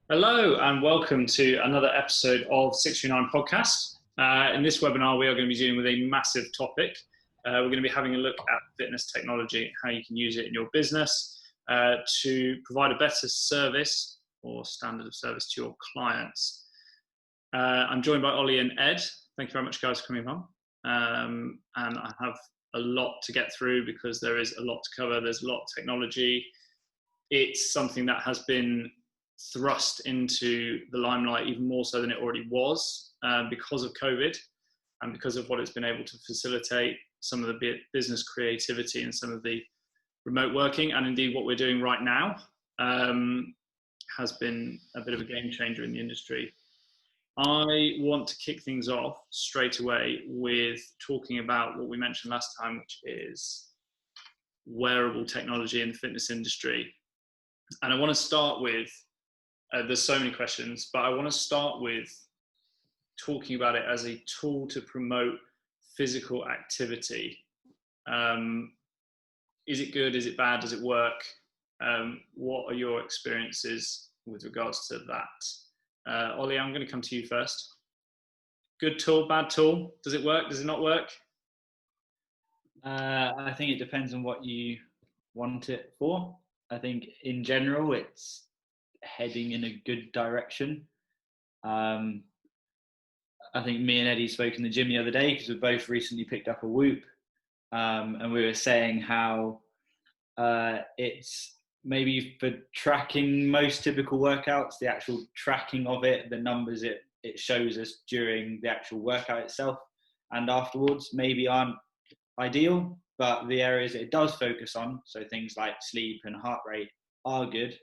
Hello and welcome to another episode of SIX3NINE Podcast. In this webinar, we are going to be dealing with a massive topic. We're going to be having a look at fitness technology, how you can use it in your business to provide a better service or standard of service to your clients. I'm joined by Ollie and Ed. Thank you very much, guys, for coming on. And I have a lot to get through because there is a lot to cover. There's a lot of technology. It's something that has been thrust into the limelight even more so than it already was because of COVID and because of what it's been able to facilitate, some of the business creativity and some of the remote working, and indeed what we're doing right now has been a bit of a game changer in the industry. I want to kick things off straight away with talking about what we mentioned last time, which is wearable technology in the fitness industry. And I want to start with there's so many questions, but I want to start with talking about it as a tool to promote physical activity. Is it good? Is it bad? Does it work? What are your experiences with regards to that? Ollie, I'm going to come to you first. Good tool, bad tool? Does it work? Does it not work? I think it depends on what you want it for. I think in general, it's heading in a good direction. I think me and Eddie spoke in the gym the other day because we both recently picked up a Whoop, and we were saying how it's maybe for tracking most typical workouts, the actual tracking of it, the numbers it shows us during the actual workout itself and afterwards maybe aren't ideal, but the areas it does focus on, so things like sleep and heart rate, are good.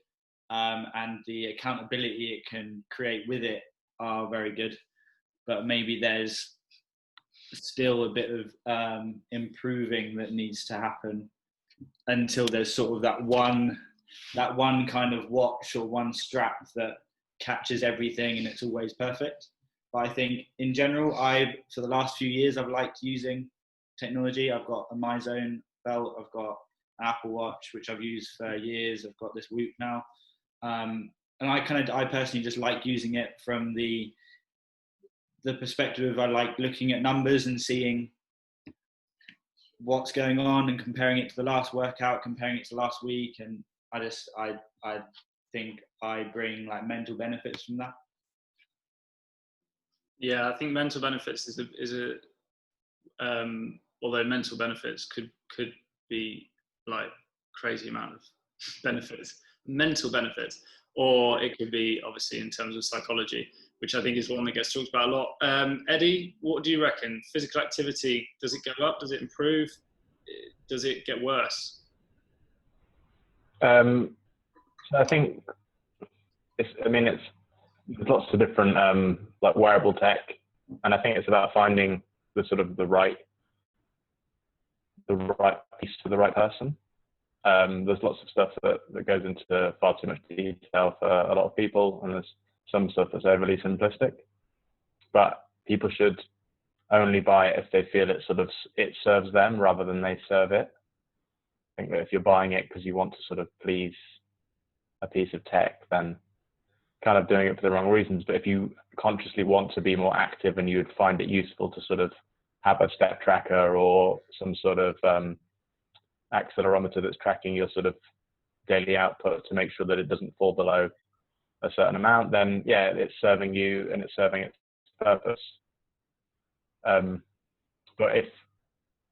And the accountability it can create with it are very good, but maybe there's still a bit of improving that needs to happen until there's sort of that one kind of watch or one strap that catches everything and it's always perfect. But I think in general, for the last few years, I've liked using technology. I've got a MyZone belt, I've got an Apple Watch, which I've used for years. I've got this Whoop now. And I personally just like using it from the perspective of I like looking at numbers and seeing what's going on and comparing it to the last workout, comparing it to last week. And I think I bring like mental benefits from that. Yeah, I think mental benefits although mental benefits could be like crazy amount of benefits, mental benefits, or it could be obviously in terms of psychology, which I think is one that gets talked about a lot. Eddie, what do you reckon? Physical activity, does it go up? Does it improve? Does it get worse? So I think there's lots of different like wearable tech, and I think it's about finding the right piece for the right person. There's lots of stuff that goes into far too much detail for a lot of people, and there's some stuff that's overly simplistic. But people should only buy it if they feel it serves them rather than they serve it. I think that if you're buying it because you want to sort of please a piece of tech, then kind of doing it for the wrong reasons. But if you consciously want to be more active and you would find it useful to sort of have a step tracker or some sort of accelerometer that's tracking your sort of daily output to make sure that it doesn't fall below a certain amount, then yeah, it's serving you and it's serving its purpose. But if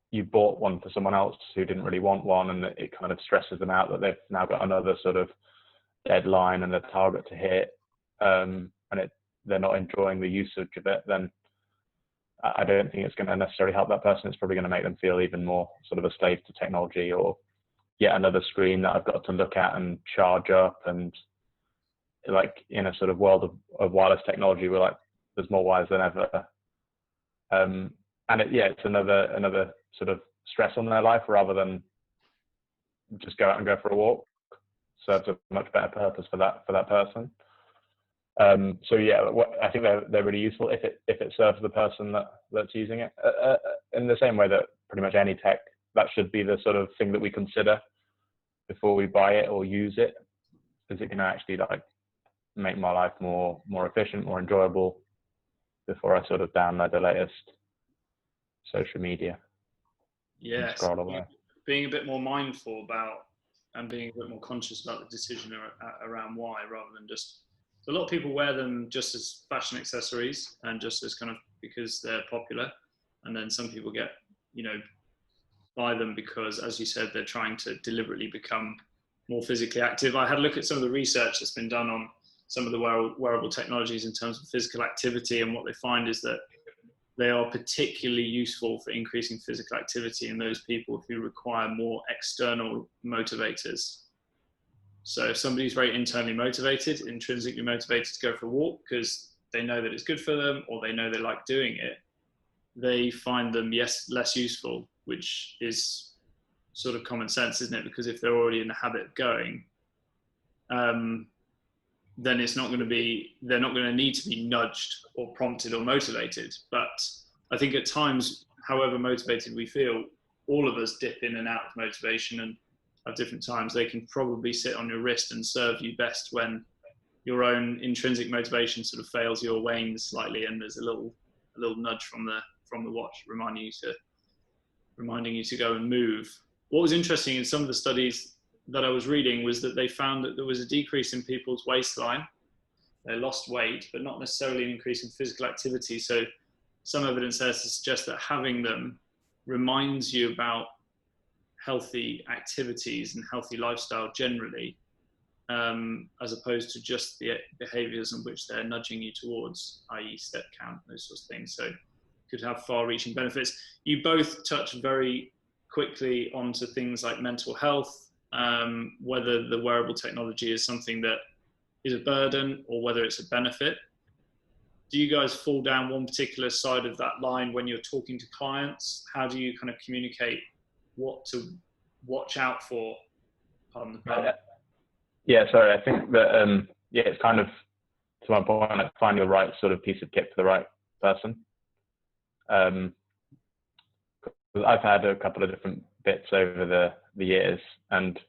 you bought one for someone else who didn't really want one, and it kind of stresses them out that they've now got another sort of deadline and a target to hit, and they're not enjoying the usage of it, then I don't think it's going to necessarily help that person. It's probably going to make them feel even more sort of a slave to technology, or yet another screen that I've got to look at and charge up. And like in a sort of world of wireless technology, we're like, there's more wires than ever. And it's another sort of stress on their life rather than just go out and go for a walk. Serves a much better purpose for that person. So yeah, I think they're really useful if it serves the person that's using it. In the same way that pretty much any tech, that should be the sort of thing that we consider before we buy it or use it. Is it going to actually like make my life more efficient, more enjoyable before I sort of download the latest social media. Yes, scroll away. being a bit more mindful about and being a bit more conscious about the decision around why, rather than just, a lot of people wear them just as fashion accessories and just as kind of because they're popular, and then some people get, buy them because, as you said, they're trying to deliberately become more physically active. I had a look at some of the research that's been done on some of the wearable technologies in terms of physical activity, and what they find is that they are particularly useful for increasing physical activity in those people who require more external motivators. So if somebody's very internally motivated, intrinsically motivated to go for a walk because they know that it's good for them, or they know they like doing it, they find them, less useful, which is sort of common sense, isn't it? Because if they're already in the habit of going, then they're not going to need to be nudged or prompted or motivated. But I think at times, however motivated we feel, all of us dip in and out of motivation, and at different times they can probably sit on your wrist and serve you best when your own intrinsic motivation sort of fails you or wanes slightly, and there's a little nudge from the watch reminding you to go and move. What was interesting in some of the studies that I was reading was that they found that there was a decrease in people's waistline. They lost weight, but not necessarily an increase in physical activity. So some evidence there to suggest that having them reminds you about healthy activities and healthy lifestyle generally, as opposed to just the behaviors in which they're nudging you towards, i.e. step count, those sorts of things. So could have far-reaching benefits. You both touch very quickly onto things like mental health, whether the wearable technology is something that is a burden or whether it's a benefit. Do you guys fall down one particular side of that line when you're talking to clients? How do you kind of communicate what to watch out for? Pardon the pun. Yeah, sorry. I think that it's kind of, to my point, like finding the right sort of piece of kit for the right person. I've had a couple of different bits over the years, and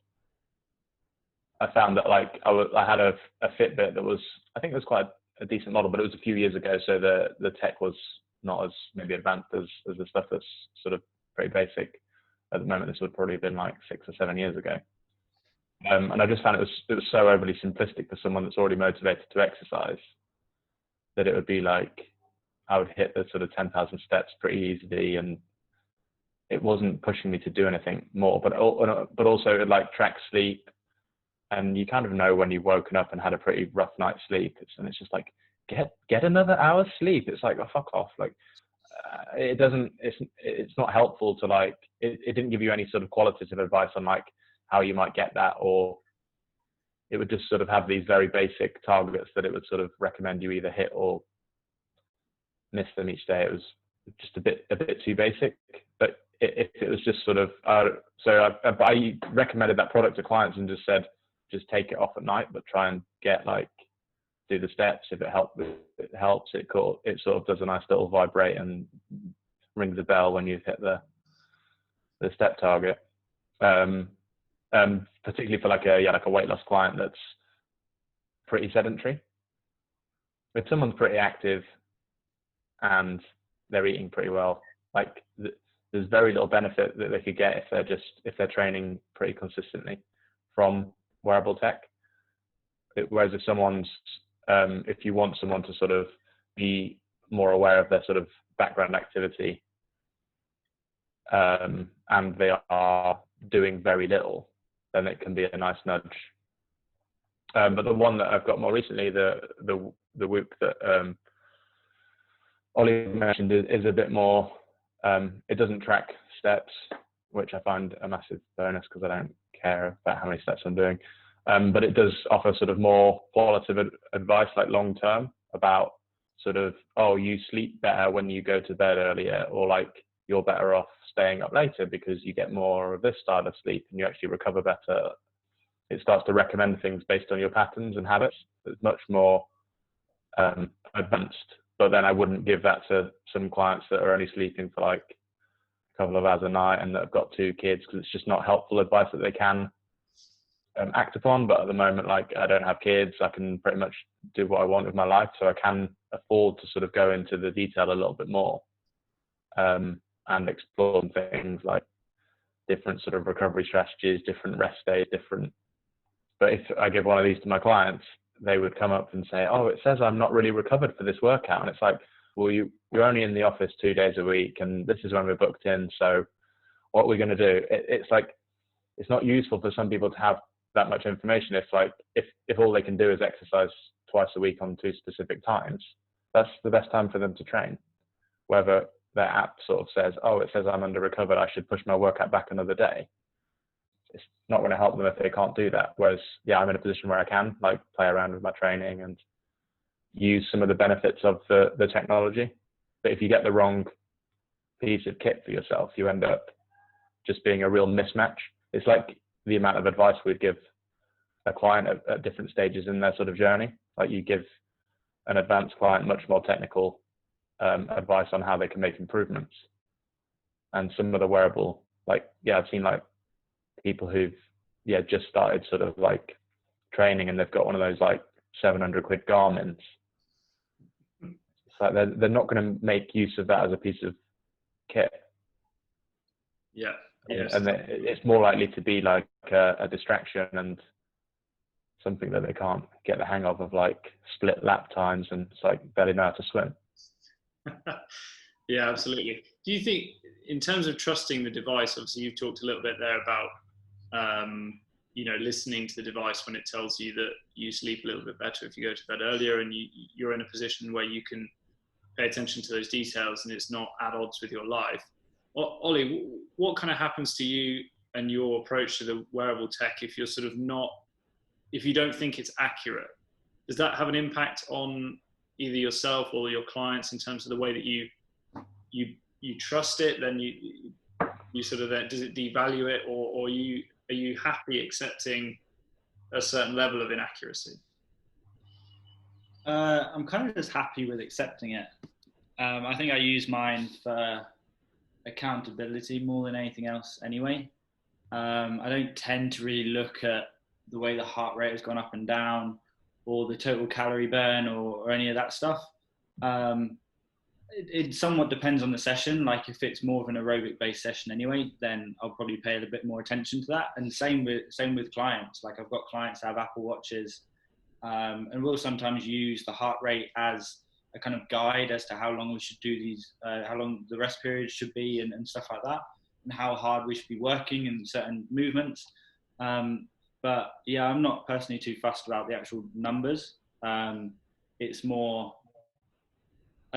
I found that like I had a Fitbit that was, I think it was quite a decent model, but it was a few years ago, so the tech was not as maybe advanced as the stuff that's sort of very basic at the moment. This would probably have been like 6 or 7 years ago, and I just found it was so overly simplistic for someone that's already motivated to exercise, that it would be like I would hit the sort of 10,000 steps pretty easily, and it wasn't pushing me to do anything more. But also it like tracks sleep, and you kind of know when you've woken up and had a pretty rough night's sleep. It's just like get another hour's sleep. It's like, oh, fuck off. Like it's not helpful to like it didn't give you any sort of qualitative advice on like how you might get that, or it would just sort of have these very basic targets that it would sort of recommend you either hit or miss them each day. It was just a bit too basic. But if it was just sort of I recommended that product to clients and just said, just take it off at night, but try and get like do the steps. If it helps, it sort of does a nice little vibrate and rings a bell when you've hit the step target. Particularly for like a weight loss client that's pretty sedentary. If someone's pretty active and they're eating pretty well, like there's very little benefit that they could get if they're training pretty consistently from wearable tech. Whereas if you want someone to sort of be more aware of their sort of background activity, and they are doing very little, then it can be a nice nudge. But the one that I've got more recently, the Whoop that Ollie mentioned, is a bit more. It doesn't track steps, which I find a massive bonus because I don't care about how many steps I'm doing. But it does offer sort of more qualitative advice, like long term, about sort of, oh, you sleep better when you go to bed earlier, or like you're better off staying up later because you get more of this style of sleep and you actually recover better. It starts to recommend things based on your patterns and habits. It's much more advanced. But then I wouldn't give that to some clients that are only sleeping for like a couple of hours a night and that have got 2 kids, because it's just not helpful advice that they can act upon. But at the moment, like, I don't have kids, I can pretty much do what I want with my life, so I can afford to sort of go into the detail a little bit more, and explore things like different sort of recovery strategies, different rest days, different. But if I give one of these to my clients, they would come up and say, "Oh, it says I'm not really recovered for this workout," and it's like, well, you're only in the office 2 days a week, and this is when we're booked in, so what we're going to do, it's like, it's not useful for some people to have that much information. It's like, if all they can do is exercise twice a week on 2 specific times, that's the best time for them to train. Whether their app sort of says, "Oh, it says I'm under recovered, I should push my workout back another day," it's not going to help them if they can't do that. Whereas, yeah, I'm in a position where I can, like, play around with my training and use some of the benefits of the technology. But if you get the wrong piece of kit for yourself, you end up just being a real mismatch. It's like the amount of advice we'd give a client at different stages in their sort of journey. Like, you give an advanced client much more technical advice on how they can make improvements. And some of the wearable, like, yeah, I've seen like people who've just started sort of like training, and they've got one of those like 700 quid Garmin's. It's like they're not going to make use of that as a piece of kit. Yeah. Yes. And it's more likely to be like a distraction and something that they can't get the hang of like split lap times, and it's like barely know how to swim. Yeah, absolutely. Do you think, in terms of trusting the device, obviously you've talked a little bit there about listening to the device when it tells you that you sleep a little bit better if you go to bed earlier, and you're in a position where you can pay attention to those details and it's not at odds with your life. Ollie, what kind of happens to you and your approach to the wearable tech if you're sort of if you don't think it's accurate? Does that have an impact on either yourself or your clients in terms of the way that you trust it? Then you sort of, then does it devalue it, or are you happy accepting a certain level of inaccuracy? I'm kind of just happy with accepting it. I think I use mine for accountability more than anything else anyway. I don't tend to really look at the way the heart rate has gone up and down, or the total calorie burn, or any of that stuff. It somewhat depends on the session. Like, if it's more of an aerobic based session anyway, then I'll probably pay a little bit more attention to that. And same with clients. Like, I've got clients that have Apple Watches, and we'll sometimes use the heart rate as a kind of guide as to how long we should do these, how long the rest period should be, and stuff like that, and how hard we should be working in certain movements. But yeah, I'm not personally too fussed about the actual numbers. I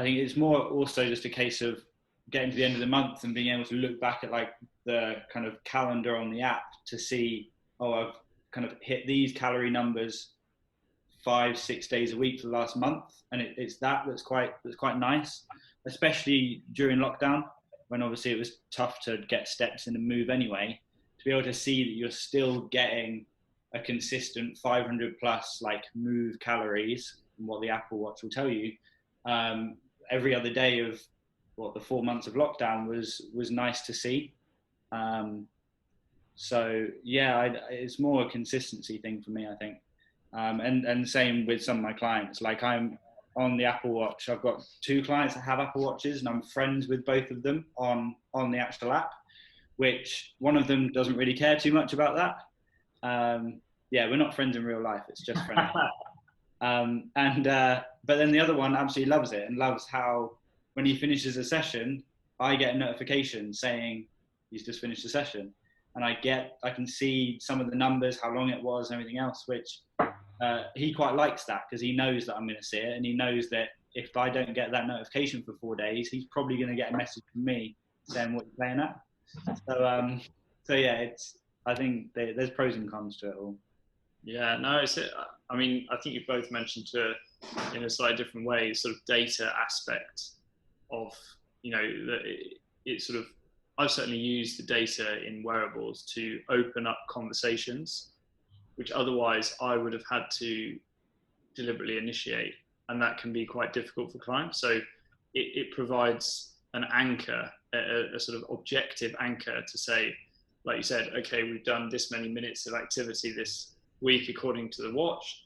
think it's more also just a case of getting to the end of the month and being able to look back at like the kind of calendar on the app to see, oh, I've kind of hit these calorie numbers 5-6 days a week for the last month, and it's that's quite nice, especially during lockdown, when obviously it was tough to get steps in and move anyway. To be able to see that you're still getting a consistent 500 plus like move calories, from what the Apple Watch will tell you, every other day of the 4 months of lockdown was nice to see. So yeah, it's more a consistency thing for me, I think. And same with some of my clients. Like, I'm on the Apple Watch. I've got 2 clients that have Apple Watches, and I'm friends with both of them on the actual app, which one of them doesn't really care too much about that. Yeah, we're not friends in real life. It's just friends. But then the other one absolutely loves it, and loves how when he finishes a session, I get a notification saying he's just finished a session, and I can see some of the numbers, how long it was, and everything else, which he quite likes that, because he knows that I'm going to see it, and he knows that if I don't get that notification for 4 days, he's probably going to get a message from me saying what you're playing at. So yeah, I think there's pros and cons to it all. Yeah, no, I mean, I think you both mentioned in a slightly different way, sort of data aspect of, it's sort of, I've certainly used the data in wearables to open up conversations, which otherwise I would have had to deliberately initiate. And that can be quite difficult for clients. So it provides an anchor, a sort of objective anchor to say, like you said, okay, we've done this many minutes of activity this week according to the watch.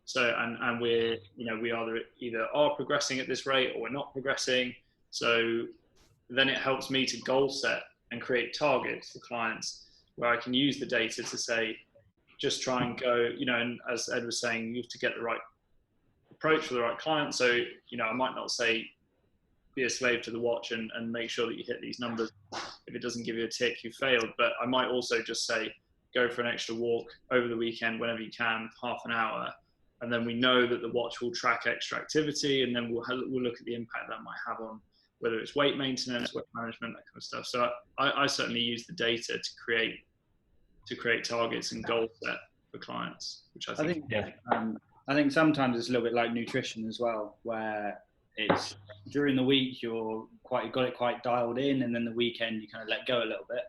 So, and we're, we either are progressing at this rate or we're not progressing. So then it helps me to goal set and create targets for clients where I can use the data to say, just try and go, and as Ed was saying, you have to get the right approach for the right client. So, I might not say be a slave to the watch and make sure that you hit these numbers. If it doesn't give you a tick, you failed. But I might also just say, go for an extra walk over the weekend whenever you can, half an hour. And then we know that the watch will track extra activity, and then we'll look at the impact that might have on whether it's weight maintenance, weight management, that kind of stuff. So I certainly use the data to create targets and goals set for clients, which I think I think sometimes it's a little bit like nutrition as well, where it's during the week got it quite dialed in, and then the weekend you kind of let go a little bit.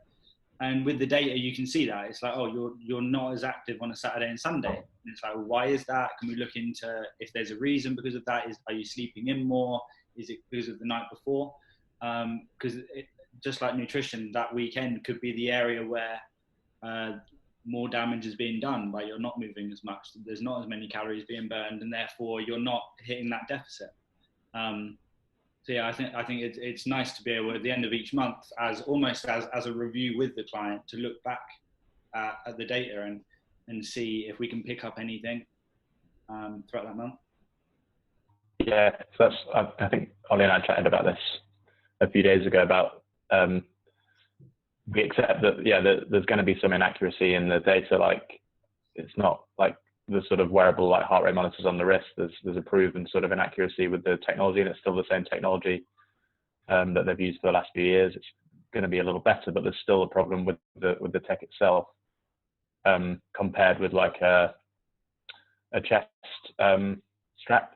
And with the data, you can see that it's like, oh, you're not as active on a Saturday and Sunday. And it's like, well, why is that? Can we look into if there's a reason because of that? Are you sleeping in more? Is it because of the night before? Because just like nutrition, that weekend could be the area where more damage is being done by you're not moving as much. There's not as many calories being burned, and therefore you're not hitting that deficit. So yeah, I think it's nice to be able at the end of each month, as a review with the client, to look back at the data and see if we can pick up anything throughout that month. Yeah, so I think Ollie and I chatted about this a few days ago about we accept that there's going to be some inaccuracy in the data. Like, it's not like the sort of wearable like heart rate monitors on the wrist. There's a proven sort of inaccuracy with the technology, and it's still the same technology that they've used for the last few years. It's going to be a little better, but there's still a problem with the tech itself compared with like a chest strap.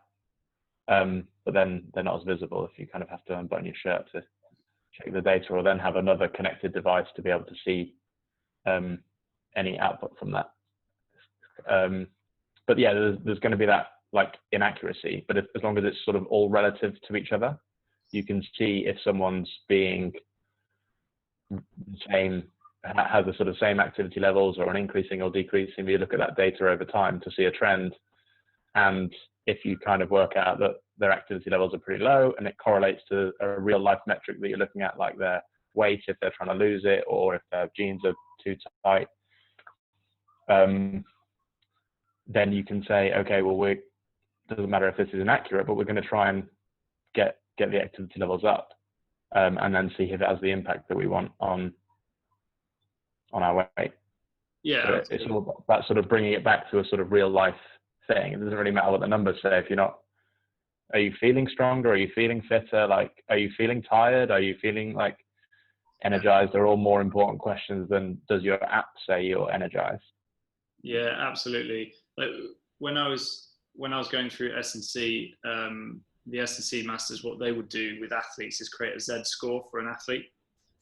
But then they're not as visible if you kind of have to unbutton your shirt to check the data, or then have another connected device to be able to see any output from that. But yeah, there's going to be that like inaccuracy, but as long as it's sort of all relative to each other, you can see if someone's being has the sort of same activity levels or an increasing or decreasing. You look at that data over time to see a trend, and if you kind of work out that their activity levels are pretty low and it correlates to a real life metric that you're looking at, like their weight, if they're trying to lose it, or if their jeans are too tight, then you can say, okay, well, doesn't matter if this is inaccurate, but we're going to try and get the activity levels up, and then see if it has the impact that we want on our weight. Yeah, so it's all about sort of bringing it back to a sort of real life thing. It doesn't really matter what the numbers say if you're not. Are you feeling stronger? Are you feeling fitter? Like, are you feeling tired? Are you feeling like energized? They're all more important questions than does your app say you're energized. Yeah, absolutely. Like when I was going through S&C, the S&C masters, what they would do with athletes is create a Z score for an athlete,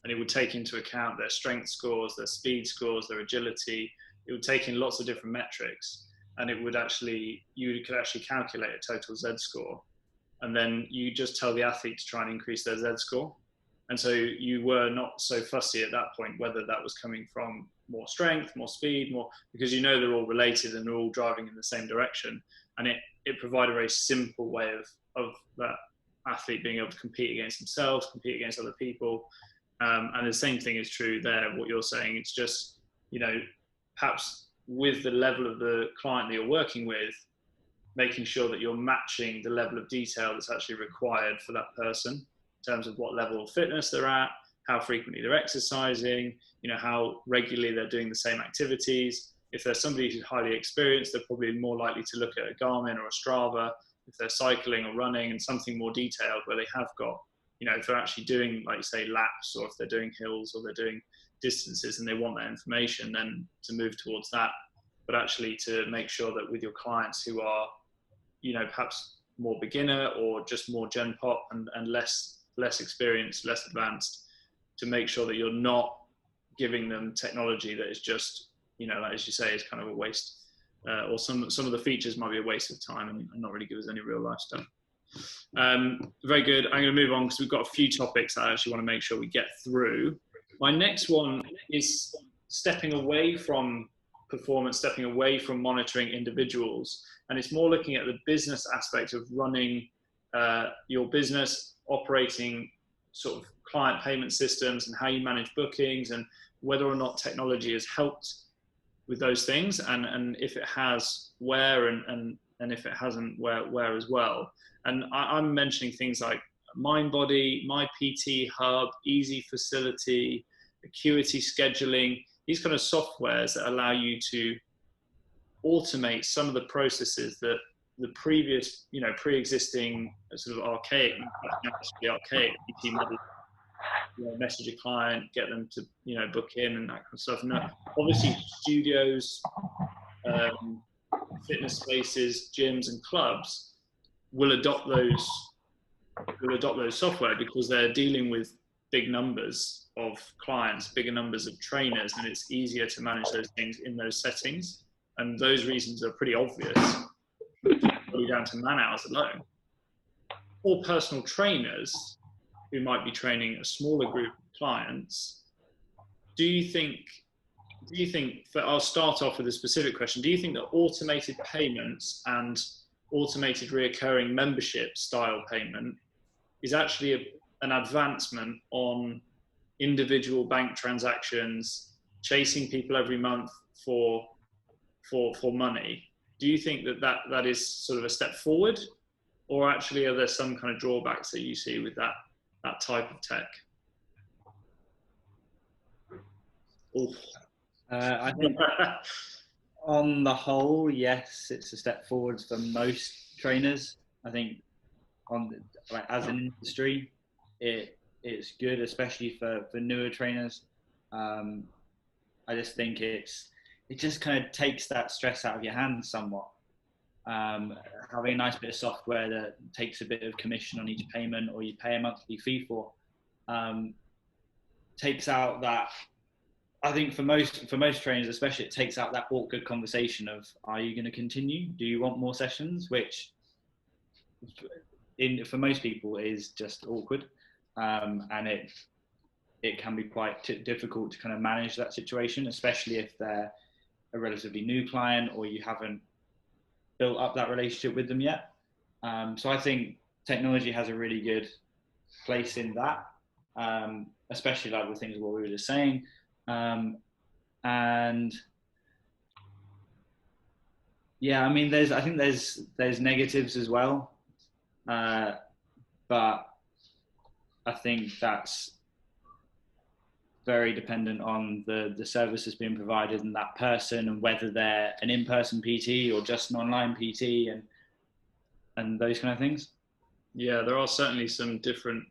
and it would take into account their strength scores, their speed scores, their agility. It would take in lots of different metrics, and you could actually calculate a total Z score, and then you just tell the athlete to try and increase their Z score. And so you were not so fussy at that point whether that was coming from more strength, more speed, because they're all related and they're all driving in the same direction. And it provided a very simple way of that athlete being able to compete against themselves, compete against other people. And the same thing is true there, what you're saying. It's just, perhaps with the level of the client that you're working with, making sure that you're matching the level of detail that's actually required for that person in terms of what level of fitness they're at, how frequently they're exercising, how regularly they're doing the same activities. If there's somebody who's highly experienced, they're probably more likely to look at a Garmin or a Strava. If they're cycling or running, and something more detailed where they have got, if they're actually doing, like you say, laps, or if they're doing hills or they're doing distances and they want that information, then to move towards that. But actually to make sure that with your clients who are, perhaps more beginner or just more Gen Pop and less experienced, less advanced, to make sure that you're not giving them technology that is just, like as you say, is kind of a waste, or some of the features might be a waste of time and not really give us any real life stuff. Very good. I'm going to move on because we've got a few topics that I actually want to make sure we get through. My next one is stepping away from performance, stepping away from monitoring individuals, and it's more looking at the business aspect of running your business, operating sort of client payment systems, and how you manage bookings, and whether or not technology has helped with those things, and if it has, where, and if it hasn't, where as well. And I'm mentioning things like MindBody, My PT Hub, Easy Facility, Acuity Scheduling, these kind of softwares that allow you to automate some of the processes that the previous, pre-existing sort of archaic PT model, message a client, get them to, book in and that kind of stuff. And obviously studios, fitness spaces, gyms and clubs will adopt those software because they're dealing with big numbers of clients, bigger numbers of trainers, and it's easier to manage those things in those settings. And those reasons are pretty obvious, probably down to man hours alone. Or personal trainers who might be training a smaller group of clients. Do you think, I'll start off with a specific question. Do you think that automated payments and automated reoccurring membership style payment is actually an advancement on individual bank transactions, chasing people every month for money? Do you think that is sort of a step forward, or actually are there some kind of drawbacks that you see with that type of tech? I think on the whole, yes, it's a step forward for most trainers. I think as an industry, it's good, especially for newer trainers. I just think it just kind of takes that stress out of your hands somewhat. Having a nice bit of software that takes a bit of commission on each payment, or you pay a monthly fee for, takes out that. I think for most trainers, especially, it takes out that awkward conversation of, are you going to continue? Do you want more sessions? Which, for most people, is just awkward, and it can be quite difficult to kind of manage that situation, especially if they're a relatively new client or you haven't built up that relationship with them yet. So I think technology has a really good place in that, especially like with things what we were just saying. And yeah, I mean, I think there's negatives as well, but I think that's very dependent on the services being provided and that person, and whether they're an in-person PT or just an online PT, and those kind of things. Yeah, there are certainly some different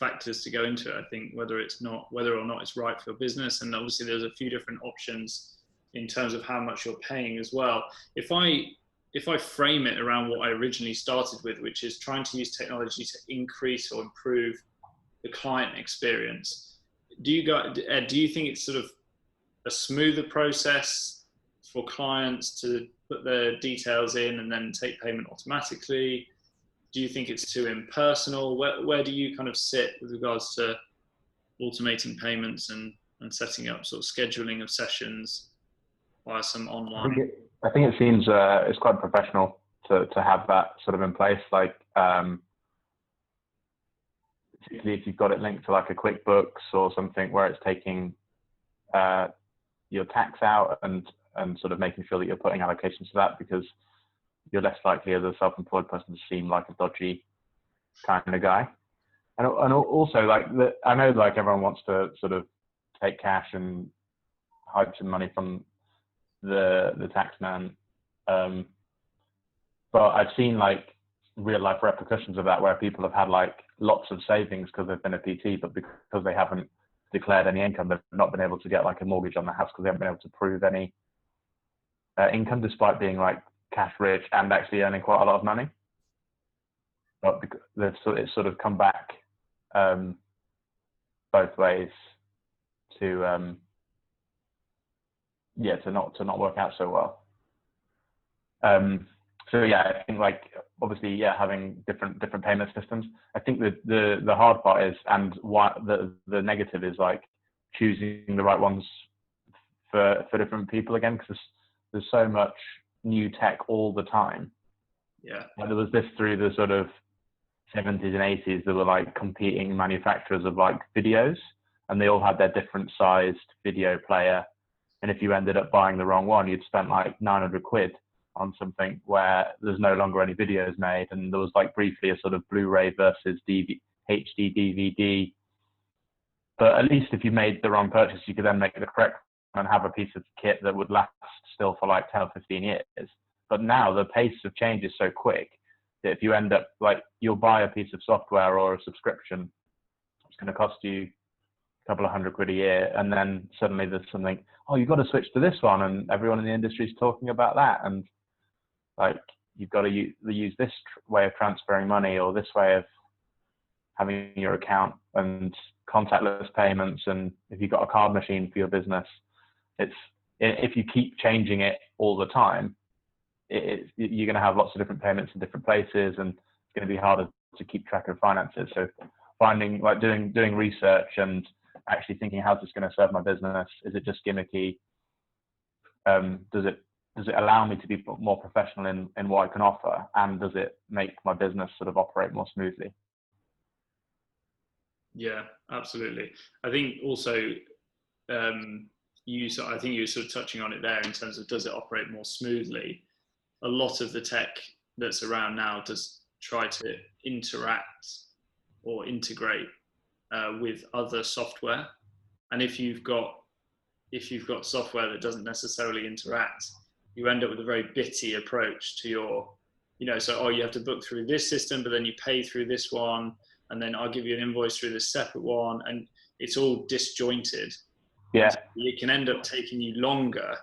factors to go into it. I think whether or not it's right for business, and obviously there's a few different options in terms of how much you're paying as well. If I frame it around what I originally started with, which is trying to use technology to increase or improve the client experience, do you think it's sort of a smoother process for clients to put their details in and then take payment automatically? Do you think it's too impersonal? Where do you kind of sit with regards to automating payments and setting up sort of scheduling of sessions via some online? I think it seems it's quite professional to have that sort of in place. Like, particularly if you've got it linked to like a QuickBooks or something where it's taking your tax out and sort of making sure that you're putting allocations to that, because you're less likely as a self-employed person to seem like a dodgy kind of guy. And also, like, I know like everyone wants to sort of take cash and hide some money from the tax man, but I've seen like real life repercussions of that, where people have had like lots of savings because they've been a PT, but because they haven't declared any income, they've not been able to get like a mortgage on the house because they haven't been able to prove any income, despite being like cash rich and actually earning quite a lot of money. But it's sort of come back both ways to not work out so well. So yeah, I think like obviously having different payment systems. I think the hard part is, and why the negative is like choosing the right ones for different people again, because there's so much new tech all the time. Yeah. Like there was this through the sort of 70s and 80s, there were like competing manufacturers of like videos, and they all had their different sized video player. And if you ended up buying the wrong one, you'd spent like 900 quid on something where there's no longer any videos made. And there was like briefly a sort of Blu-ray versus HD DVD. But at least if you made the wrong purchase, you could then make the correct one and have a piece of kit that would last still for like 10 or 15 years. But now the pace of change is so quick that if you end up like, you'll buy a piece of software or a subscription, it's going to cost you a couple of £100 a year. And then suddenly there's something, oh, you've got to switch to this one. And everyone in the industry is talking about that. And like, you've got to use this way of transferring money, or this way of having your account, and contactless payments. And if you've got a card machine for your business, if you keep changing it all the time, you're going to have lots of different payments in different places, and it's going to be harder to keep track of finances. So finding, like doing research and actually thinking, how's this going to serve my business? Is it just gimmicky? Does it allow me to be more professional in what I can offer? And does it make my business sort of operate more smoothly? Yeah, absolutely. I think also, I think you were sort of touching on it there in terms of, does it operate more smoothly? A lot of the tech that's around now does try to interact or integrate with other software. And if you've got software that doesn't necessarily interact, you end up with a very bitty approach to your, so, you have to book through this system, but then you pay through this one, and then I'll give you an invoice through this separate one, and it's all disjointed. Yeah. It can end up taking you longer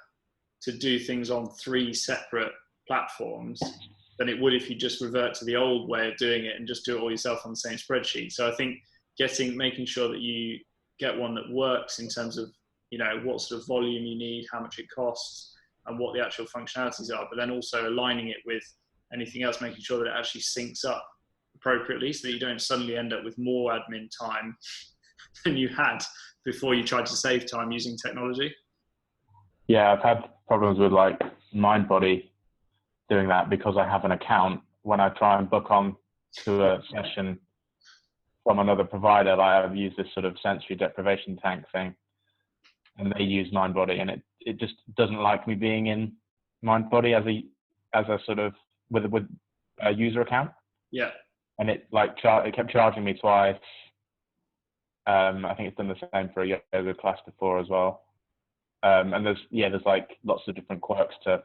to do things on 3 separate platforms than it would if you just revert to the old way of doing it and just do it all yourself on the same spreadsheet. So I think making sure that you get one that works in terms of, what sort of volume you need, how much it costs, and what the actual functionalities are, but then also aligning it with anything else, making sure that it actually syncs up appropriately, so that you don't suddenly end up with more admin time than you had before you tried to save time using technology. Yeah, I've had problems with like MindBody doing that, because I have an account. When I try and book on to a session from another provider, like I've used this sort of sensory deprivation tank thing, and they use MindBody, and it just doesn't like me being in MindBody as a sort of with a user account. Yeah. And it kept charging me twice. I think it's done the same for a yoga class before as well. And there's like lots of different quirks to,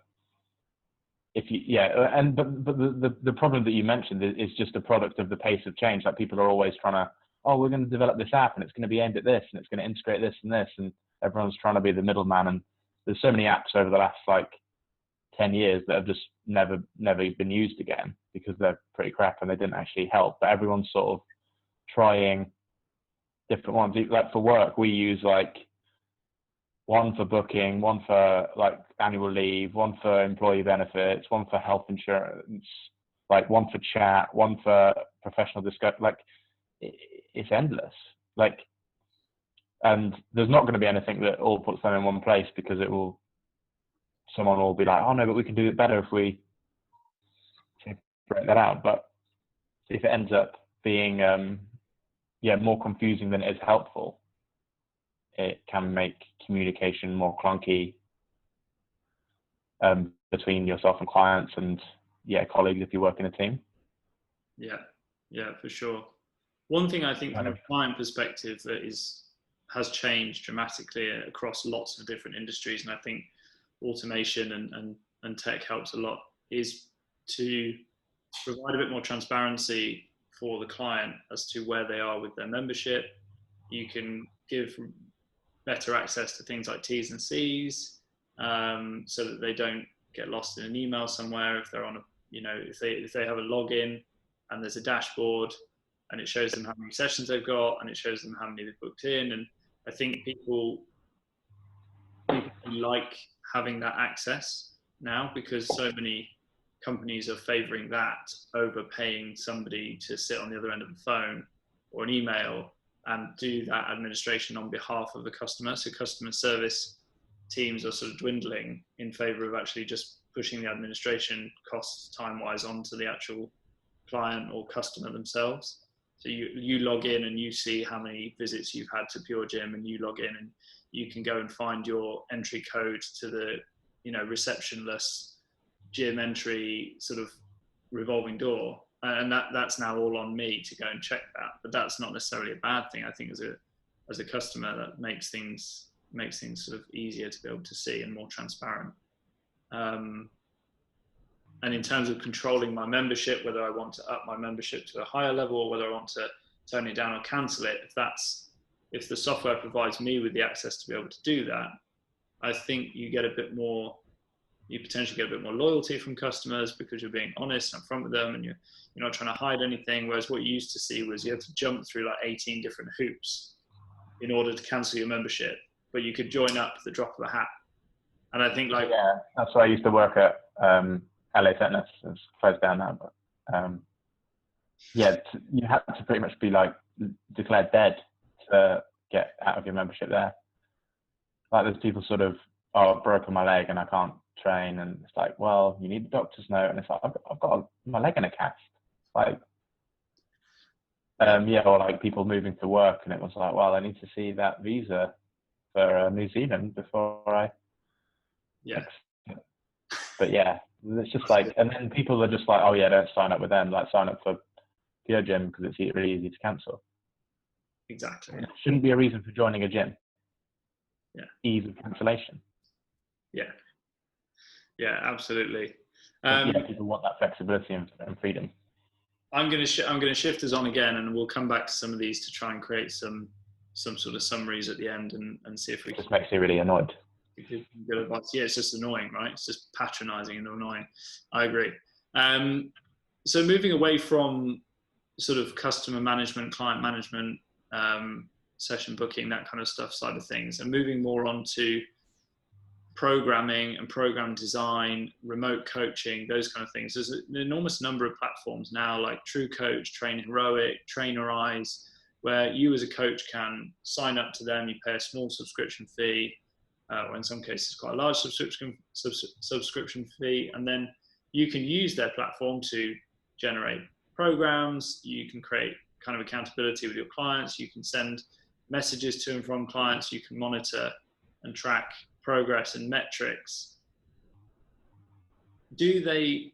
but the problem that you mentioned is just a product of the pace of change. Like, people are always trying to, we're going to develop this app and it's going to be aimed at this and it's going to integrate this and this, and everyone's trying to be the middleman. And there's so many apps over the last like 10 years that have just never been used again, because they're pretty crap and they didn't actually help. But everyone's sort of trying different ones. Like for work, we use like one for booking, one for like annual leave, one for employee benefits, one for health insurance, like one for chat, one for professional discussion. Like, it's endless. Like, and there's not going to be anything that all puts them in one place, because someone will be like, oh no, but we can do it better if we break that out. But if it ends up being more confusing than it is helpful, it can make communication more clunky between yourself and clients and colleagues if you work in a team. Yeah, for sure. One thing I think from a client perspective that has changed dramatically across lots of different industries, and I think automation and tech helps a lot, is to provide a bit more transparency for the client as to where they are with their membership. You can give better access to things like T's and C's, so that they don't get lost in an email somewhere. If they're on if they have a login and there's a dashboard and it shows them how many sessions they've got and it shows them how many they've booked in. And I think people like having that access now, because so many companies are favoring that over paying somebody to sit on the other end of the phone or an email and do that administration on behalf of the customer. So customer service teams are sort of dwindling in favor of actually just pushing the administration costs time-wise onto the actual client or customer themselves. So you log in and you see how many visits you've had to Pure Gym, and you log in and you can go and find your entry code to the, receptionless gym entry sort of revolving door. And that's now all on me to go and check that. But that's not necessarily a bad thing. I think as a customer, that makes things sort of easier to be able to see and more transparent. And in terms of controlling my membership, whether I want to up my membership to a higher level or whether I want to turn it down or cancel it, if the software provides me with the access to be able to do that, I think you potentially get a bit more loyalty from customers because you're being honest and upfront with them, and you're not trying to hide anything. Whereas what you used to see was you had to jump through like 18 different hoops in order to cancel your membership, but you could join up at the drop of a hat. And I think that's why I used to work at LA Fitness. It's closed down now, but you had to pretty much be like declared dead to get out of your membership there. Like there's people sort of, I've broken my leg and I can't train, and it's like, well, you need the doctor's note, and it's like, I've got my leg in a cast. Like, or like people moving to work, and it was like, well, I need to see that visa for New Zealand before I. Yeah. But yeah, it's just like, and then people are just like, oh yeah, don't sign up with them. Like sign up for Pure Gym because it's really easy to cancel. Exactly. It shouldn't be a reason for joining a gym. Yeah. Ease of cancellation. Yeah. Yeah, absolutely. People want that flexibility and freedom. I'm going to shift us on again, and we'll come back to some of these to try and create some sort of summaries at the end and see if we just makes you really annoyed. Good advice. Yeah, it's just annoying, right? It's just patronizing and annoying. I agree. So moving away from sort of customer management, client management, session booking, that kind of stuff side of things, and moving more on to programming and program design, remote coaching, those kind of things. There's an enormous number of platforms now like True Coach, Train Heroic, Trainerize, where you as a coach can sign up to them. You pay a small subscription fee, or in some cases quite a large subscription fee, and then you can use their platform to generate programs. You can create kind of accountability with your clients. You can send messages to and from clients. You can monitor and track progress and metrics. First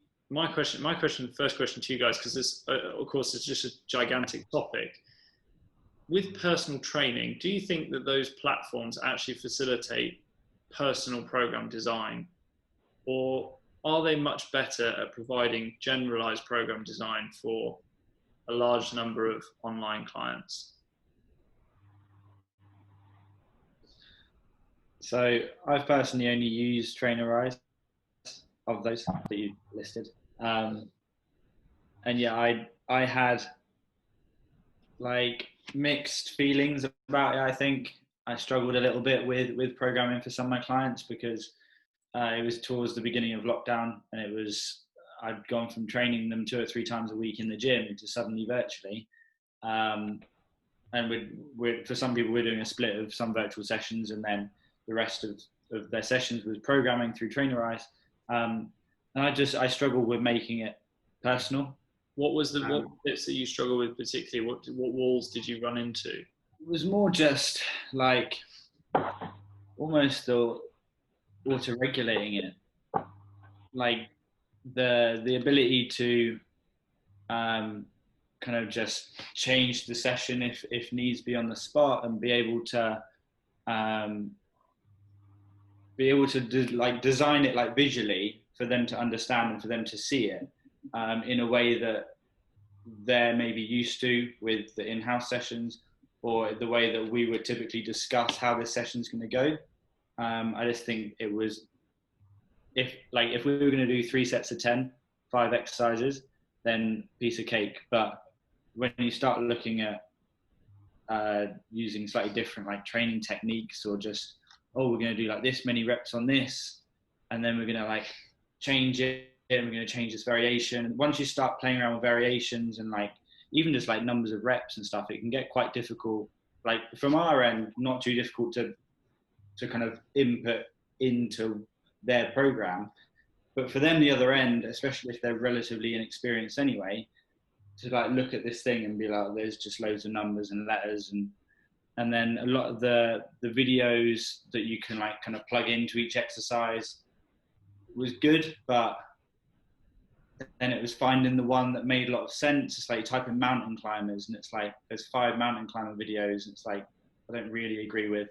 question to you guys, because this, of course, is just a gigantic topic. With personal training, do you think that those platforms actually facilitate personal program design, or are they much better at providing generalized program design for a large number of online clients? So I've personally only used Trainerize of those that you listed. And yeah, I had like mixed feelings about it. I think I struggled a little bit with programming for some of my clients because it was towards the beginning of lockdown, and I'd gone from training them 2 or 3 times a week in the gym to suddenly virtually. And for some people, we're doing a split of some virtual sessions, and then the rest of their sessions was programming through Trainerize. And I struggled with making it personal. What bits that you struggled with particularly? What walls did you run into? It was more just like almost auto-regulating it, like the ability to kind of just change the session if needs be on the spot, and be able to design it like visually for them to understand and for them to see it in a way that they're maybe used to with the in-house sessions, or the way that we would typically discuss how this session's going to go. I just think it was, if we were going to do 3 sets of 10, 5 exercises, then piece of cake. But when you start looking at using slightly different like training techniques, or just, we're going to do like this many reps on this, and then we're going to like change it, and we're going to change this variation. Once you start playing around with variations and like even just like numbers of reps and stuff, it can get quite difficult. Like from our end, not too difficult to kind of input into their program. But for them, the other end, especially if they're relatively inexperienced anyway, to like look at this thing and be like, there's just loads of numbers and letters, and then a lot of the videos that you can like kind of plug into each exercise was good, but then it was finding the one that made a lot of sense. It's like you type in mountain climbers and it's like there's 5 mountain climber videos, and it's like I don't really agree with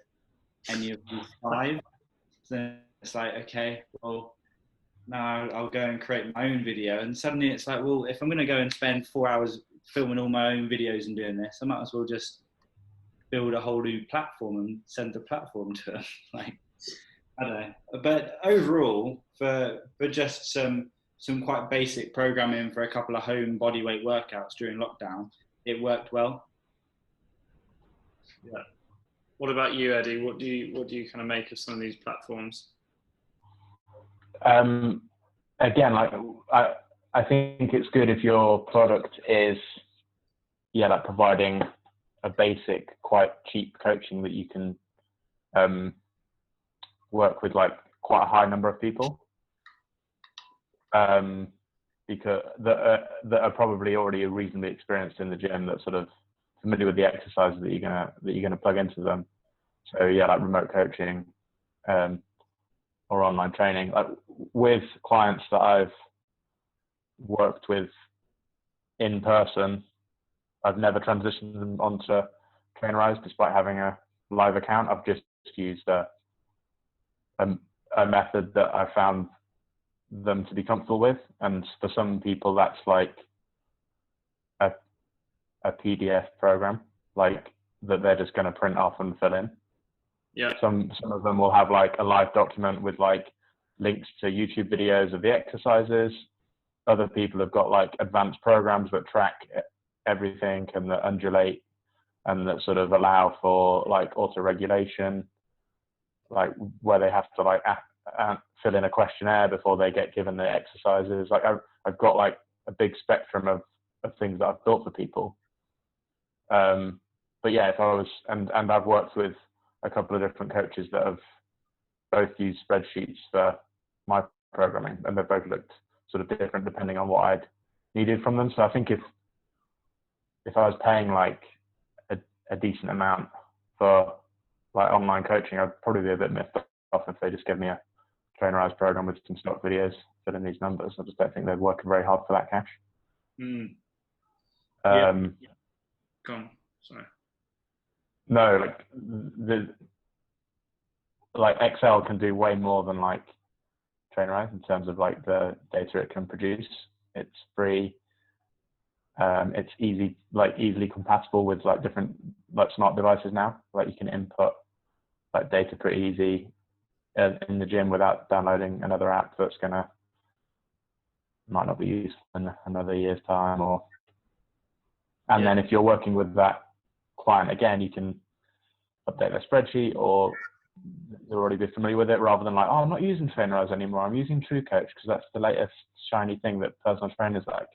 any of these 5. So then it's like, okay, well, now I'll go and create my own video. And suddenly it's like, well, if I'm going to go and spend 4 hours filming all my own videos and doing this, I might as well just build a whole new platform and send the platform to them. Like, I don't know. But overall, for just some quite basic programming for a couple of home bodyweight workouts during lockdown, it worked well. Yeah. What about you, Eddie? What do you kind of make of some of these platforms? Again, like I think it's good if your product is, like providing a basic, quite cheap coaching that you can work with like quite a high number of people, because that are probably already reasonably experienced in the gym, that sort of familiar with the exercises that you're gonna plug into them. So yeah, like remote coaching, or online training. Like with clients that I've worked with in person, I've never transitioned them onto Trainerize despite having a live account. I've just used a method that I found them to be comfortable with. And for some people, that's like a PDF program, like that they're just going to print off and fill in. Yeah. Some of them will have like a live document with like links to YouTube videos of the exercises. Other people have got like advanced programs that track everything and that undulate and that sort of allow for like auto-regulation, like where they have to like fill in a questionnaire before they get given the exercises. Like I've got like a big spectrum of things that I've built for people. But yeah, if I was, and I've worked with a couple of different coaches that have both used spreadsheets for my programming, and they've both looked sort of different depending on what I'd needed from them. So I think if I was paying like a decent amount for like online coaching, I'd probably be a bit miffed off if they just gave me a Trainerized program with some stock videos filling these numbers. I just don't think they're working very hard for that cash. Yeah. Go on. Sorry. No, like Excel can do way more than like Trainerize in terms of like the data it can produce. It's free. It's easily compatible with like different like smart devices now. Like you can input like data pretty easy in the gym without downloading another app that's might not be used in another year's time. Then if you're working with that client again, you can update their spreadsheet, or they'll already be familiar with it, rather than like, oh, I'm not using Trainerize anymore, I'm using TrueCoach because that's the latest shiny thing that personal trainers like.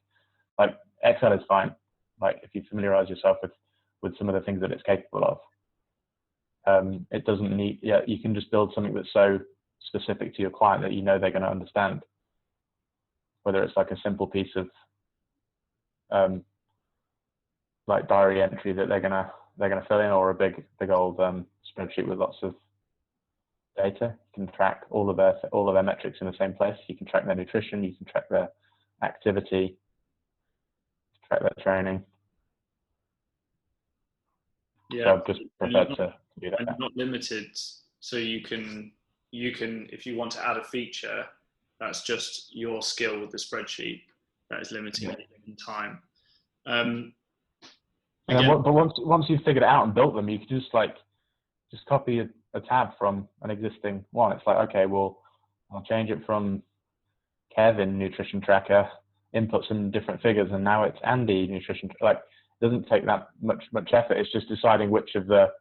Like Excel is fine, like if you familiarize yourself with some of the things that it's capable of. It doesn't need, you can just build something that's so specific to your client that you know they're going to understand, whether it's like a simple piece of like diary entry that they're gonna fill in, or a big old spreadsheet with lots of data. You can track all of their metrics in the same place. You can track their nutrition, you can track their activity, track their training. Yeah, so I've just preferred to do that. And not limited, so you can if you want to add a feature, that's just your skill with the spreadsheet that is limiting in time. But once you've figured it out and built them, you can just copy a tab from an existing one. It's like, okay, well, I'll change it from Kevin Nutrition Tracker, input some different figures, and now it's Andy Nutrition. Like, it doesn't take that much effort. It's just deciding which of the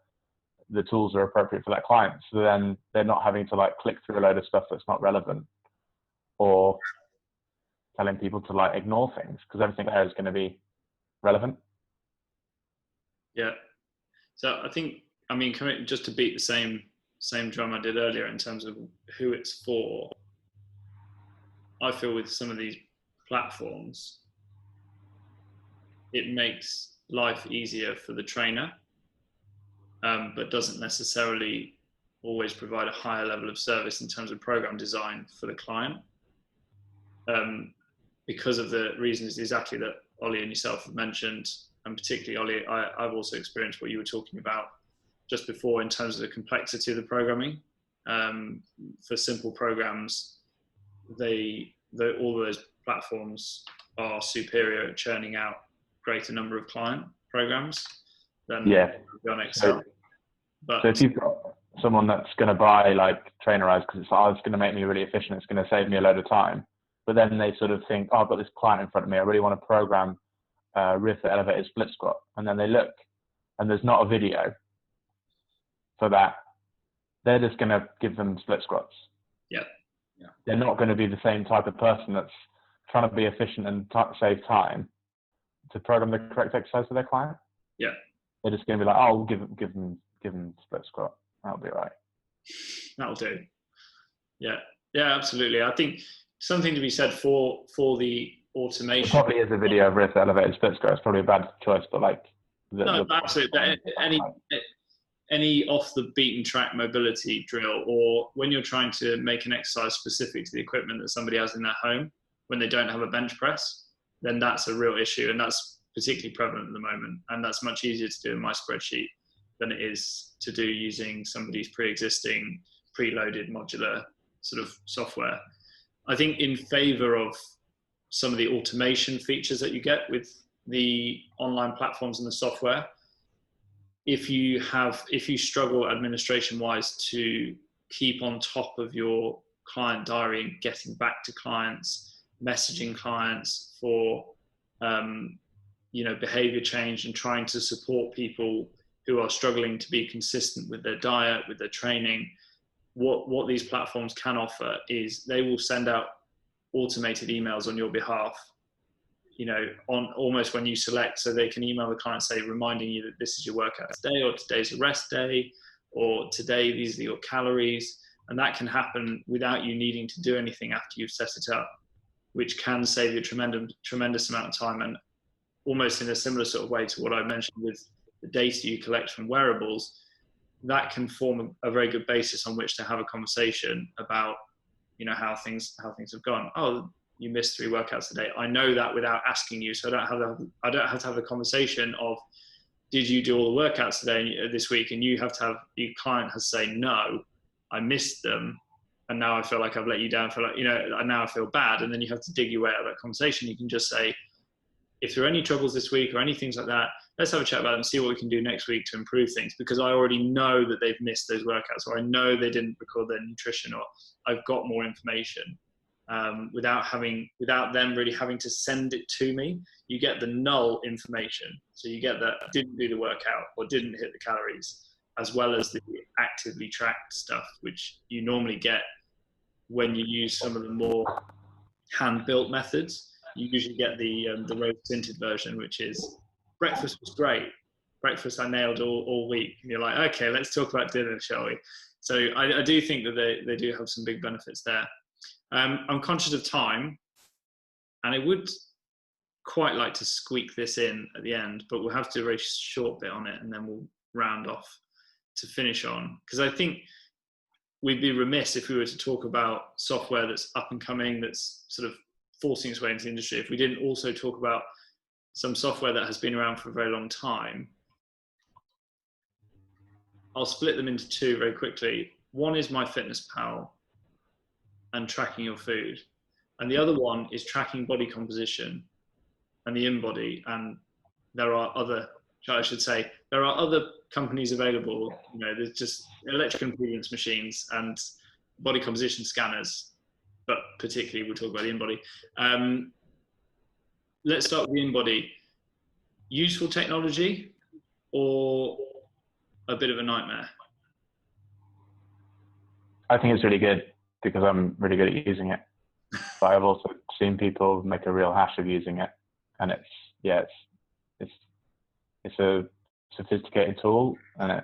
tools are appropriate for that client. So then they're not having to like click through a load of stuff that's not relevant, or telling people to like ignore things, because everything there is going to be relevant. Yeah. So I mean, just to beat the same same drum I did earlier in terms of who it's for. I feel with some of these platforms, it makes life easier for the trainer, but doesn't necessarily always provide a higher level of service in terms of program design for the client, because of the reasons exactly that Ollie and yourself have mentioned, and particularly Ollie, I've also experienced what you were talking about just before in terms of the complexity of the programming. For simple programs, all those platforms are superior at churning out greater number of client programs than on Excel. So if you've got someone that's going to buy like Trainerize because it's going to make me really efficient, it's going to save me a load of time, but then they sort of think, oh, I've got this client in front of me, I really want to program Riff the elevated split squat, and then they look and there's not a video for that, they're just going to give them split squats. Yeah. They're not going to be the same type of person that's trying to be efficient and save time to program the correct exercise for their client. Yeah. They're just going to be like, oh, give them split squat. That'll be right. That'll do. Yeah, absolutely. I think something to be said for the automation. It probably is a video of Riff the elevated split squat. It's probably a bad choice, but like absolutely. Any off the beaten track mobility drill, or when you're trying to make an exercise specific to the equipment that somebody has in their home when they don't have a bench press, then that's a real issue, and that's particularly prevalent at the moment. And that's much easier to do in my spreadsheet than it is to do using somebody's pre-existing, preloaded modular sort of software. I think in favor of some of the automation features that you get with the online platforms and the software, if you struggle administration wise to keep on top of your client diary and getting back to clients, messaging clients for behavior change, and trying to support people who are struggling to be consistent with their diet, with their training, what these platforms can offer is they will send out automated emails on your behalf, on almost when you select, so they can email the client, say, reminding you that this is your workout today, or today's a rest day, or today these are your calories. And that can happen without you needing to do anything after you've set it up, which can save you a tremendous amount of time. And almost in a similar sort of way to what I mentioned with the data you collect from wearables, that can form a very good basis on which to have a conversation about, how things have gone. Oh, you missed 3 workouts today. I know that without asking you, so I don't have to have the conversation of, did you do all the workouts today this week? And your client has to say, no, I missed them, and now I feel like I've let you down. Now I feel bad, and then you have to dig your way out of that conversation. You can just say, if there are any troubles this week or any things like that, let's have a chat about them, see what we can do next week to improve things, because I already know that they've missed those workouts, or I know they didn't record their nutrition, or I've got more information. Without them really having to send it to me, you get the null information. So you get that didn't do the workout or didn't hit the calories, as well as the actively tracked stuff, which you normally get when you use some of the more hand-built methods. You usually get the rose tinted version, which is, breakfast was great. Breakfast I nailed all week. And you're like, okay, let's talk about dinner, shall we? So I do think that they do have some big benefits there. I'm conscious of time, and I would quite like to squeak this in at the end, but we'll have to do a very short bit on it, and then we'll round off to finish on. Because I think we'd be remiss if we were to talk about software that's up and coming, that's sort of forcing its way into the industry, if we didn't also talk about some software that has been around for a very long time. I'll split them into 2 very quickly. One is MyFitnessPal and tracking your food, and the other one is tracking body composition and the InBody. And there are other companies available. There's just electrical impedance machines and body composition scanners, but particularly we'll talk about the InBody. Let's start with the InBody. Useful technology or a bit of a nightmare? I think it's really good, because I'm really good at using it. But I've also seen people make a real hash of using it, and it's a sophisticated tool, and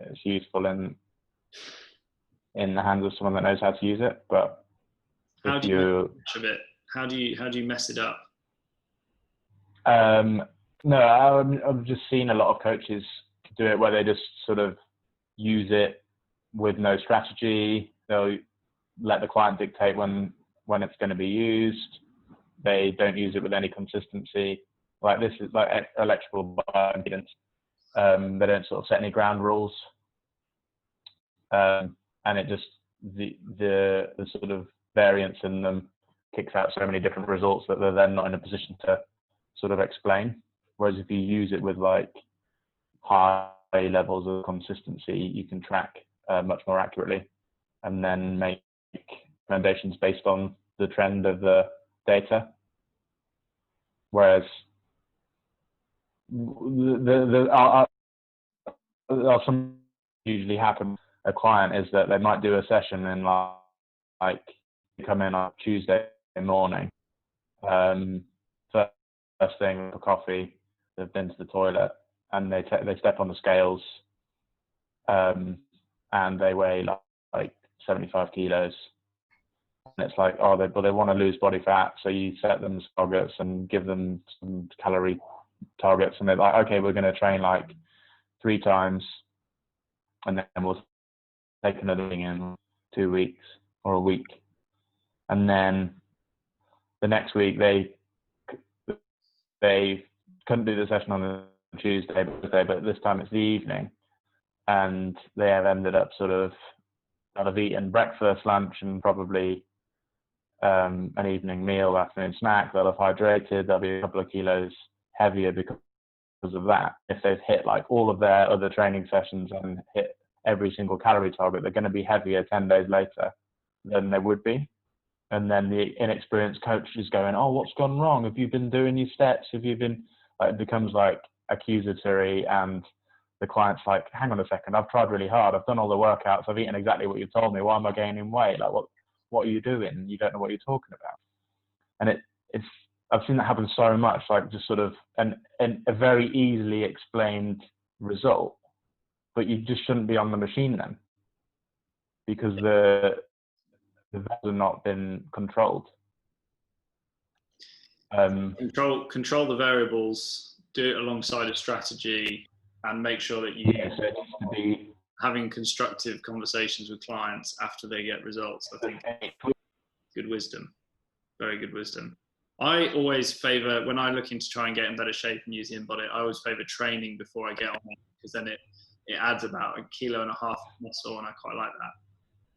it's useful in in the hands of someone that knows how to use it. But How if do you you, make of it? How do you mess it up? no, I've just seen a lot of coaches do it where they just sort of use it with no strategy. They'll let the client dictate when it's going to be used. They don't use it with any consistency. Like this is like electrical bioimpedance. They don't sort of set any ground rules, and it just the sort of variance in them kicks out so many different results that they're then not in a position to sort of explain. Whereas if you use it with like high levels of consistency, you can track much more accurately and then make recommendations based on the trend of the data. Whereas some usually happen a client is that they might do a session and like come in on Tuesday morning, first thing for coffee, they've been to the toilet and they step on the scales, and they weigh like 75 kilos. And it's like, oh, they want to lose body fat, so you set them targets and give them some calorie targets, and they're like, okay, we're going to train like 3 times, and then we'll take another thing in 2 weeks or a week, and then the next week they couldn't do the session on the Tuesday, but this time it's the evening, and they have ended up sort of eaten breakfast, lunch, and probably an evening meal, afternoon snack. They'll have hydrated. They'll be a couple of kilos heavier because of that. If they've hit like all of their other training sessions and hit every single calorie target, they're going to be heavier 10 days later than they would be. And then the inexperienced coach is going, oh, what's gone wrong? Have you been doing your steps? Have you been, like, it becomes like accusatory, and the client's like, hang on a second, I've tried really hard. I've done all the workouts. I've eaten exactly what you told me. Why am I gaining weight? Like, what are you doing? You don't know what you're talking about. And it's I've seen that happen so much, like just sort of a very easily explained result, but you just shouldn't be on the machine then, because the values have not been controlled. Control the variables, do it alongside a strategy, and make sure that you so it needs to be having constructive conversations with clients after they get results. I think good wisdom, very good wisdom. I always favour, when I looking to try and get in better shape and use the InBody, I always favour training before I get on it, because then it adds about 1.5 kilos of muscle, and I quite like that.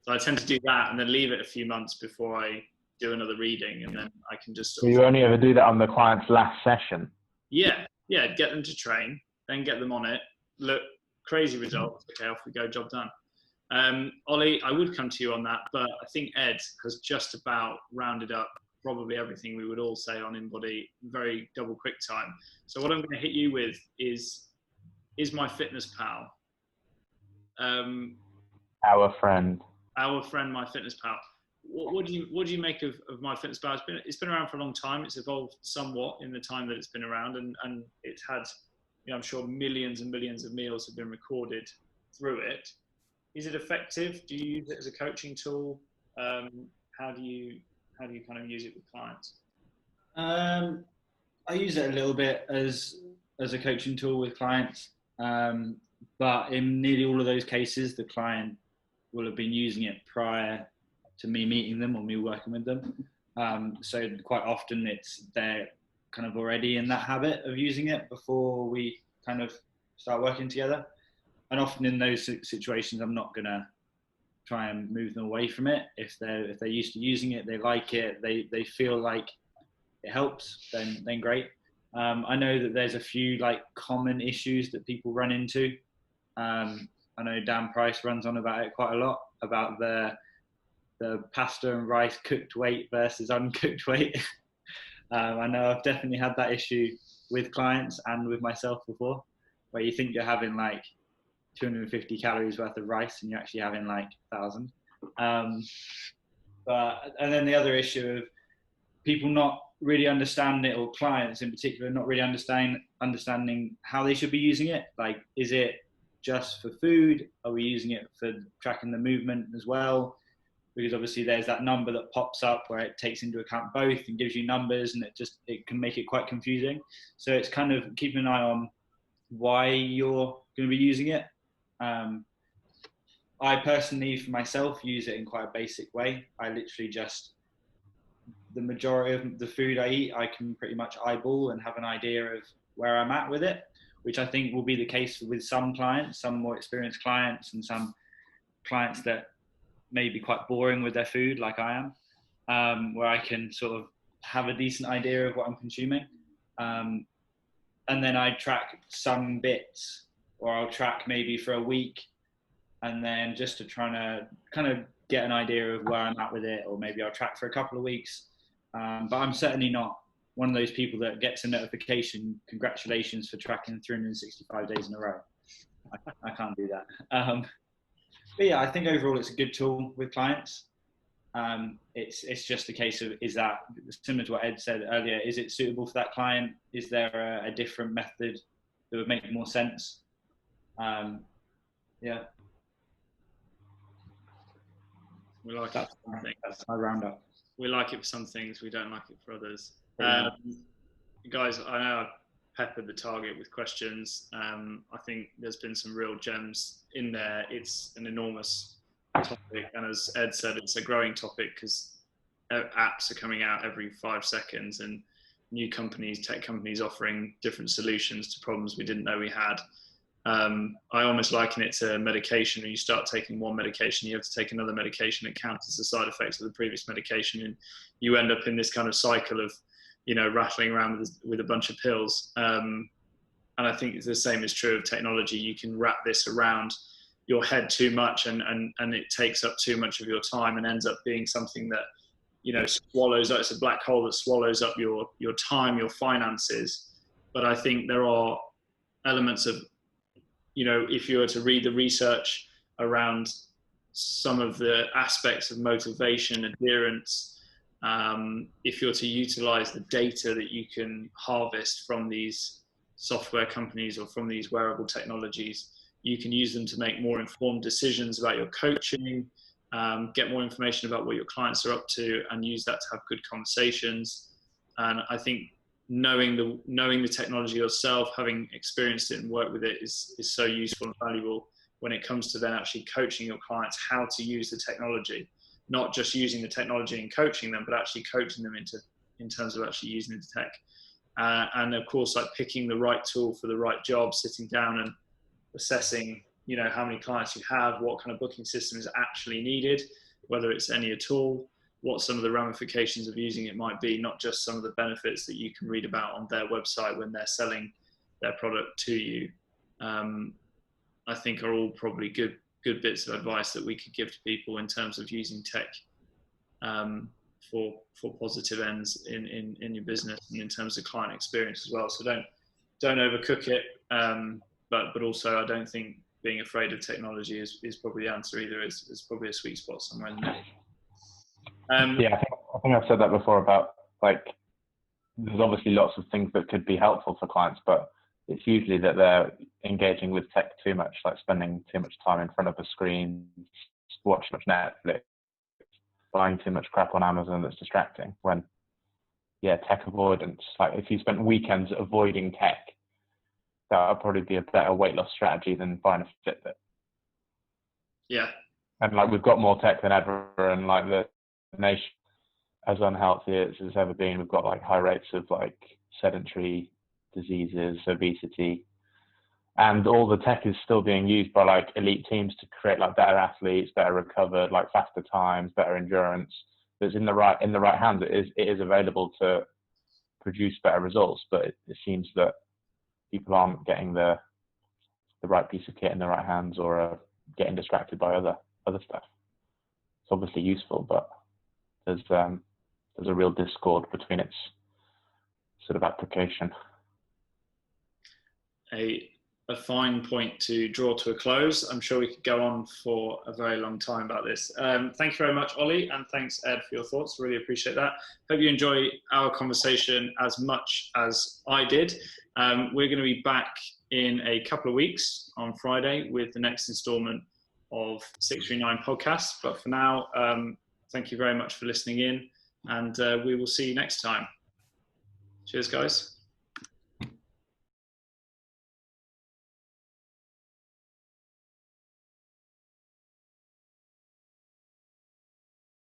So I tend to do that and then leave it a few months before I do another reading, and then I can just So you only ever do that on the client's last session? Yeah, get them to train, then get them on it. Look, crazy results. Okay, off we go, job done. Ollie, I would come to you on that, but I think Ed has just about rounded up probably everything we would all say on InBody, very double quick time. So what I'm going to hit you with is MyFitnessPal. Our friend MyFitnessPal. What do you make of MyFitnessPal? It's been around for a long time. It's evolved somewhat in the time that it's been around, and it's had, I'm sure millions and millions of meals have been recorded through it. Is it effective? Do you use it as a coaching tool? How do you kind of use it with clients? I use it a little bit as a coaching tool with clients, but in nearly all of those cases, the client will have been using it prior to me meeting them or me working with them. So quite often they're kind of already in that habit of using it before we kind of start working together. And often in those situations, I'm not going to try and move them away from it. If they're used to using it, they like it, they feel like it helps, then great. I know that there's a few like common issues that people run into. I know Dan Price runs on about it quite a lot, about the pasta and rice cooked weight versus uncooked weight. I know I've definitely had that issue with clients and with myself before, where you think you're having like 250 calories worth of rice and you're actually having like 1,000. And then the other issue of people not really understanding it, or clients in particular not really understanding how they should be using it. Like, is it just for food? Are we using it for tracking the movement as well? Because obviously there's that number that pops up where it takes into account both and gives you numbers, and it can make it quite confusing. So it's kind of keeping an eye on why you're going to be using it. I personally, for myself, use it in quite a basic way. I literally just, the majority of the food I eat, I can pretty much eyeball and have an idea of where I'm at with it, which I think will be the case with some clients, some more experienced clients, and some clients that may be quite boring with their food, like I am, where I can sort of have a decent idea of what I'm consuming. And then I track some bits, or I'll track maybe for a week, and then just to try to kind of get an idea of where I'm at with it, or maybe I'll track for a couple of weeks. But I'm certainly not one of those people that gets a notification, congratulations for tracking 365 days in a row. I can't do that. But yeah, I think overall it's a good tool with clients. It's just a case of, is that, similar to what Ed said earlier, is it suitable for that client? Is there a different method that would make more sense? Yeah. We like it for some things. That's my roundup. We like it for some things, we don't like it for others. Guys, I know I've peppered the target with questions. I think there's been some real gems in there. It's an enormous topic, and as Ed said, it's a growing topic because apps are coming out every 5 seconds, and new companies, tech companies, offering different solutions to problems we didn't know we had. I almost liken it to medication. When you start taking one medication, you have to take another medication that counters the side effects of the previous medication, and you end up in this kind of cycle of, you know, rattling around with a bunch of pills. And I think the same is true of technology. You can wrap this around your head too much, and it takes up too much of your time, and ends up being something that, you know, swallows up. It's a black hole that swallows up your time, your finances. But I think there are elements of, you know, if you were to read the research around some of the aspects of motivation, adherence, if you're to utilize the data that you can harvest from these software companies or from these wearable technologies, you can use them to make more informed decisions about your coaching, get more information about what your clients are up to, and use that to have good conversations. And I think knowing the technology yourself, having experienced it and worked with it, is so useful and valuable when it comes to then actually coaching your clients how to use the technology. Not just using the technology and coaching them, but actually coaching them in terms of actually using the tech. And of course, like picking the right tool for the right job, sitting down and assessing, you know, how many clients you have, what kind of booking system is actually needed, whether it's any at all, what some of the ramifications of using it might be, not just some of the benefits that you can read about on their website when they're selling their product to you. I think are all probably good bits of advice that we could give to people in terms of using tech for positive ends in your business and in terms of client experience as well. So don't overcook it, but also I don't think being afraid of technology is probably the answer either. It's probably a sweet spot somewhere in the middle. Yeah, I think I've said that before about, like, there's obviously lots of things that could be helpful for clients, but it's usually that they're engaging with tech too much, like spending too much time in front of a screen, watching too much Netflix, buying too much crap on Amazon that's distracting. When, yeah, tech avoidance, like if you spent weekends avoiding tech, that would probably be a better weight loss strategy than buying a Fitbit. Yeah. And like, we've got more tech than ever, and like the nation as unhealthy as it's ever been. We've got like high rates of like sedentary diseases, obesity, and all the tech is still being used by like elite teams to create like better athletes, better recovered, like faster times, better endurance. That's in the right hands. It is available to produce better results, but it seems that people aren't getting the right piece of kit in the right hands, or are getting distracted by other stuff. It's obviously useful, but there's a real discord between its sort of application. A fine point to draw to a close. I'm sure we could go on for a very long time about this. Thank you very much, Ollie, and thanks, Ed, for your thoughts. Really appreciate that. Hope you enjoy our conversation as much as I did. We're going to be back in a couple of weeks on Friday with the next installment of 639 Podcast. But for now, thank you very much for listening in, and we will see you next time. Cheers, guys.